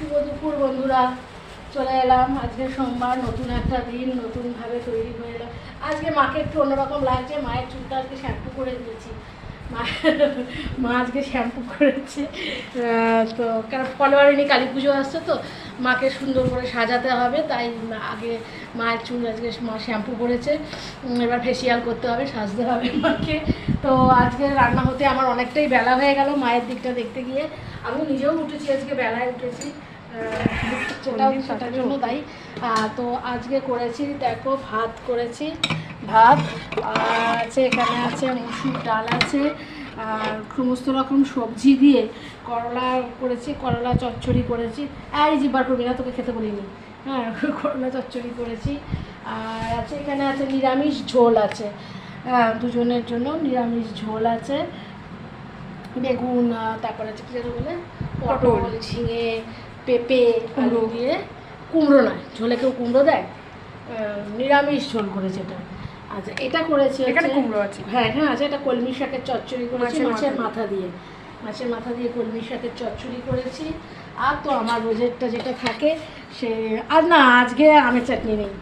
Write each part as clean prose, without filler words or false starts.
শুভ দুপুর বন্ধুরা, চলে এলাম। আজকে সোমবার, নতুন একটা দিন, নতুনভাবে তৈরি হয়ে এলাম। আজকে মাকে একটু অন্যরকম লাগছে। মায়ের চুলটা আজকে শ্যাম্পু করে দিয়েছি। মা আজকে শ্যাম্পু করেছে। তো কারণ ফলোয়ারিনি কালী পুজো আসছে, তো মাকে সুন্দর করে সাজাতে হবে, তাই আগে মায়ের চুল আজকে মা শ্যাম্পু করেছে। এবার ফেসিয়াল করতে হবে, সাজতে হবে মাকে। তো আজকে রান্না হতে আমার অনেকটাই বেলা হয়ে গেল মায়ের দিকটা দেখতে গিয়ে। আমি নিজেও উঠেছি, আজকে বেলায় উঠেছি, সেটার জন্য তাই। তো আজকে করেছি, দেখো ভাত করেছি, ভাত আছে, এখানে আছে মসুর ডাল আছে, আর সমস্ত রকম সবজি দিয়ে করলা করেছি, করলা চচ্চড়ি করেছি। এই জিব্বার করবি না, তোকে খেতে বলিনি। হ্যাঁ, করলা চচ্চড়ি করেছি। আর আছে এখানে আছে নিরামিষ ঝোল আছে, দুজনের জন্য নিরামিষ ঝোল আছে। বেগুন, তারপর আছে কী যেন বলে, পটল, ঝিঙে, পেঁপে, আলু দিয়ে। কুমড়ো নয়, ঝোলে কেউ কুমড়ো দেয়? নিরামিষ ঝোল করেছে এটা। আচ্ছা, এটা করেছে, এখানে কুমড়ো আছে। হ্যাঁ এখানে আছে। এটা কলমি শাকের চচ্চড়ি করেছি, মাছের মাথা দিয়ে। মাছের মাথা দিয়ে কলমি শাকের চচ্চড়ি করেছি। আর তো আমার রোজেরটা যেটা থাকে সে, আর না আজকে আমের চাটনি নেই,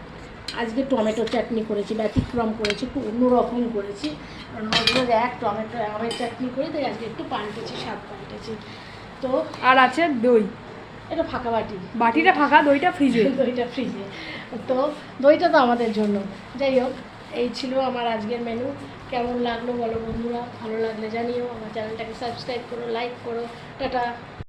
আজকে টমেটো চাটনি করেছি, ব্যতিক্রম করেছি, একটু অন্যরকম করেছি। কারণ রোজ এক টমেটো আমের চাটনি করি, তাই আজকে একটু পাল্টেছি, স্বাদ পাল্টেছি। তো আর আছে দই। এটা ফাঁকা বাটি, বাটিটা ফাঁকা, দইটা ফ্রিজে। দইটা ফ্রিজে। তো দইটা তো আমাদের জন্য। যাই হোক, এই ছিল আমার আজকের মেনু। কেমন লাগলো বলো বন্ধুরা, ভালো লাগলে জানিও। আমার চ্যানেলটাকে সাবস্ক্রাইব করো, লাইক করো। টাটা।